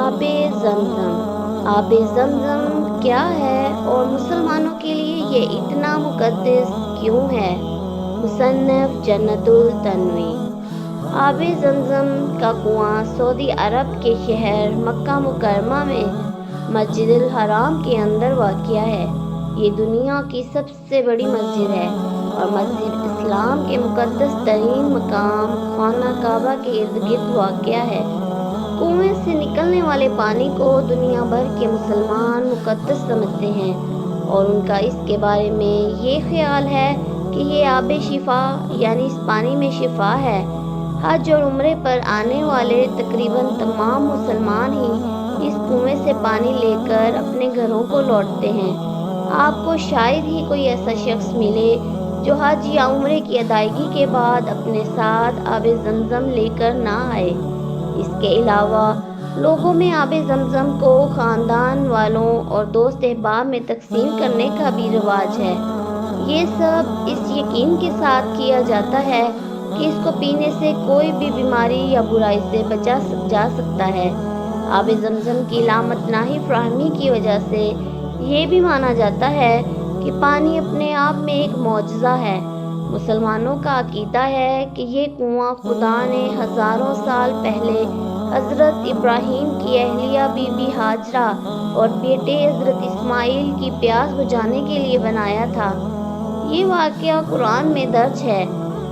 آب زمزم۔ آب زمزم کیا ہے اور مسلمانوں کے لیے یہ اتنا مقدس کیوں ہے؟ مصنف جنت التنوی۔ آب زمزم کا کنواں سعودی عرب کے شہر مکہ مکرمہ میں مسجد الحرام کے اندر واقع ہے۔ یہ دنیا کی سب سے بڑی مسجد ہے اور مسجد اسلام کے مقدس ترین مقام خانہ کعبہ کے ارد گرد واقع ہے۔ کنویں سے نکلنے والے پانی کو دنیا بھر کے مسلمان مقدس سمجھتے ہیں اور ان کا اس کے بارے میں یہ خیال ہے کہ یہ آب شفا یعنی اس پانی میں شفا ہے۔ حج اور عمرے پر آنے والے تقریباً تمام مسلمان ہی اس کنویں سے پانی لے کر اپنے گھروں کو لوٹتے ہیں۔ آپ کو شاید ہی کوئی ایسا شخص ملے جو حج یا عمرے کی ادائیگی کے بعد اپنے ساتھ آب زمزم لے کر نہ آئے۔ اس کے علاوہ لوگوں میں آب زمزم کو خاندان والوں اور دوست احباب میں تقسیم کرنے کا بھی رواج ہے۔ یہ سب اس یقین کے ساتھ کیا جاتا ہے کہ اس کو پینے سے کوئی بھی بیماری یا برائی سے بچا جا سکتا ہے۔ آب زمزم کی لامتناہی فراہمی کی وجہ سے یہ بھی مانا جاتا ہے کہ پانی اپنے آپ میں ایک معجزہ ہے۔ مسلمانوں کا عقیدہ ہے کہ یہ کنواں خدا نے ہزاروں سال پہلے حضرت ابراہیم کی اہلیہ بی بی ہاجرہ اور بیٹے حضرت اسماعیل کی پیاس بجھانے کے لیے بنایا تھا۔ یہ واقعہ قرآن میں درج ہے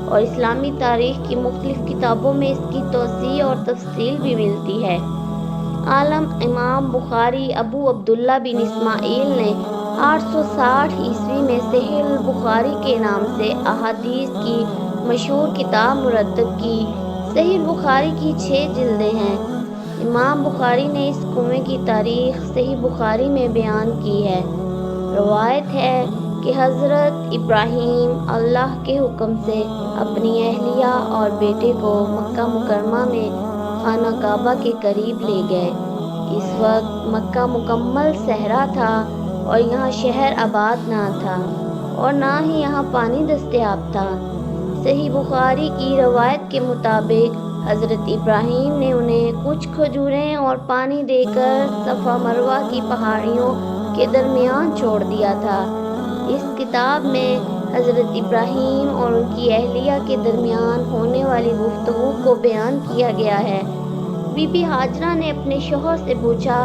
اور اسلامی تاریخ کی مختلف کتابوں میں اس کی توضیح اور تفصیل بھی ملتی ہے۔ عالم امام بخاری ابو عبداللہ بن اسماعیل نے 860 عیسوی میں صحیح البخاری کے نام سے احادیث کی مشہور کتاب مرتب کی۔ صحیح البخاری کی 6 جلدیں ہیں۔ امام بخاری نے اس کنویں کی تاریخ صحیح بخاری میں بیان کی ہے۔ روایت ہے کہ حضرت ابراہیم اللہ کے حکم سے اپنی اہلیہ اور بیٹے کو مکہ مکرمہ میں خانہ کعبہ کے قریب لے گئے۔ اس وقت مکہ مکمل صحرا تھا اور یہاں شہر آباد نہ تھا اور نہ ہی یہاں پانی دستیاب تھا۔ صحیح بخاری کی روایت کے مطابق حضرت ابراہیم نے انہیں کچھ کھجوریں اور پانی دے کر صفا مروہ کی پہاڑیوں کے درمیان چھوڑ دیا تھا۔ اس کتاب میں حضرت ابراہیم اور ان کی اہلیہ کے درمیان ہونے والی گفتگو کو بیان کیا گیا ہے۔ بی بی ہاجرہ نے اپنے شوہر سے پوچھا،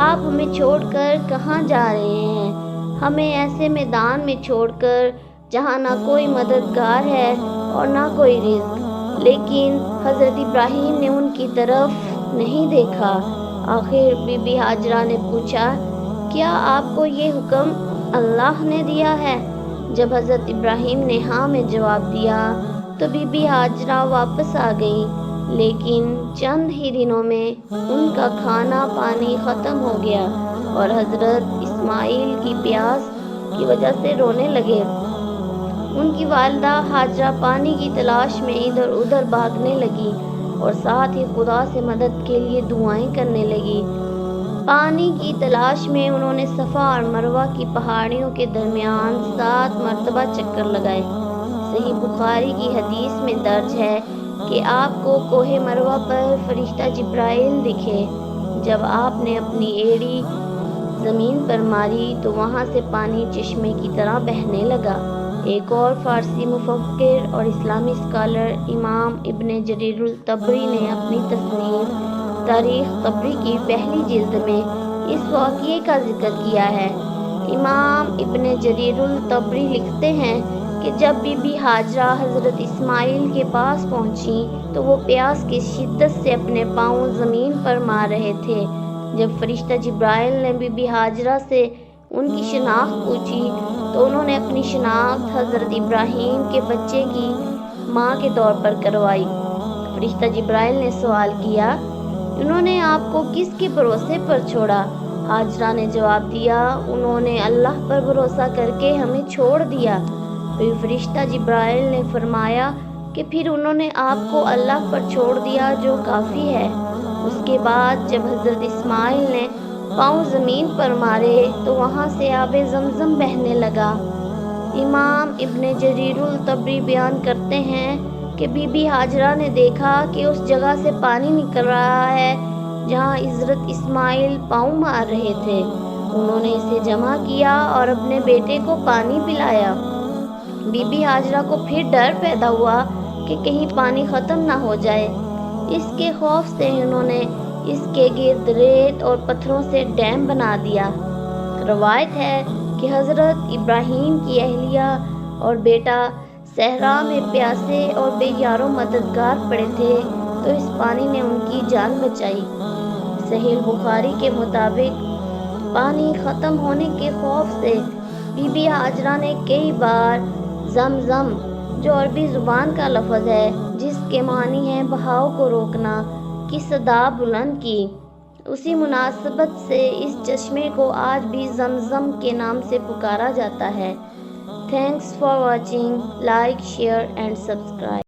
آپ ہمیں چھوڑ کر کہاں جا رہے ہیں؟ ہمیں ایسے میدان میں چھوڑ کر جہاں نہ کوئی مددگار ہے اور نہ کوئی رزق۔ لیکن حضرت ابراہیم نے ان کی طرف نہیں دیکھا۔ آخر بی بی ہاجرہ نے پوچھا، کیا آپ کو یہ حکم اللہ نے دیا ہے؟ جب حضرت ابراہیم نے ہاں میں جواب دیا تو بی بی ہاجرہ واپس آ گئیں، لیکن چند ہی دنوں میں ان کا کھانا پانی ختم ہو گیا اور حضرت اسماعیل کی پیاس کی وجہ سے رونے لگے۔ ان کی والدہ ہاجرہ پانی کی تلاش میں ادھر ادھر بھاگنے لگی اور ساتھ ہی خدا سے مدد کے لیے دعائیں کرنے لگی۔ پانی کی تلاش میں انہوں نے صفا اور مروہ کی پہاڑیوں کے درمیان 7 مرتبہ چکر لگائے۔ صحیح بخاری کی حدیث میں درج ہے کہ آپ کو کوہ مروہ پر فرشتہ جبرائیل دکھے۔ جب آپ نے اپنی ایڑی زمین پر ماری تو وہاں سے پانی چشمے کی طرح بہنے لگا۔ ایک اور فارسی مفکر اور اسلامی اسکالر امام ابن جریر الطبری نے اپنی تصنیف تاریخ طبری کی پہلی جلد میں اس واقعے کا ذکر کیا ہے۔ امام ابن جریر الطبری لکھتے ہیں کہ جب بی بی ہاجرہ حضرت اسماعیل کے پاس پہنچیں تو وہ پیاس کی شدت سے اپنے پاؤں زمین پر مار رہے تھے۔ جب فرشتہ جبرائیل نے بی بی ہاجرہ سے ان کی شناخت پوچھی تو انہوں نے اپنی شناخت حضرت ابراہیم کے بچے کی ماں کے طور پر کروائی۔ فرشتہ جبرائیل نے سوال کیا، انہوں نے آپ کو کس کے بھروسے پر چھوڑا؟ ہاجرہ نے جواب دیا، انہوں نے اللہ پر بھروسہ کر کے ہمیں چھوڑ دیا۔ پھر فرشتہ جبرائیل نے فرمایا کہ پھر انہوں نے آپ کو اللہ پر چھوڑ دیا جو کافی ہے۔ اس کے بعد جب حضرت اسماعیل نے پاؤں زمین پر مارے تو وہاں سے آب زمزم بہنے لگا۔ امام ابن جریر الطبری بیان کرتے ہیں کہ بی بی ہاجرہ نے دیکھا کہ اس جگہ سے پانی نکل رہا ہے جہاں حضرت اسماعیل پاؤں مار رہے تھے۔ انہوں نے اسے جمع کیا اور اپنے بیٹے کو پانی پلایا۔ بی بی ہاجرہ کو پھر ڈر پیدا ہوا کہ کہیں پانی ختم نہ ہو جائے۔ اس کے خوف سے انہوں نے اس کے گرد ریت اور پتھروں سے ڈیم بنا دیا۔ روایت ہے کہ حضرت ابراہیم کی اہلیہ اور بیٹا صحرا میں پیاسے اور بے یار و مددگار پڑے تھے تو اس پانی نے ان کی جان بچائی۔ صحیح بخاری کے مطابق پانی ختم ہونے کے خوف سے بی بی ہاجرہ نے کئی بار زمزم، جو عربی زبان کا لفظ ہے جس کے معنی ہے بہاؤ کو روکنا، کی صدا بلند کی۔ اسی مناسبت سے اس چشمے کو آج بھی زمزم کے نام سے پکارا جاتا ہے۔ Thanks for watching, like, share and subscribe.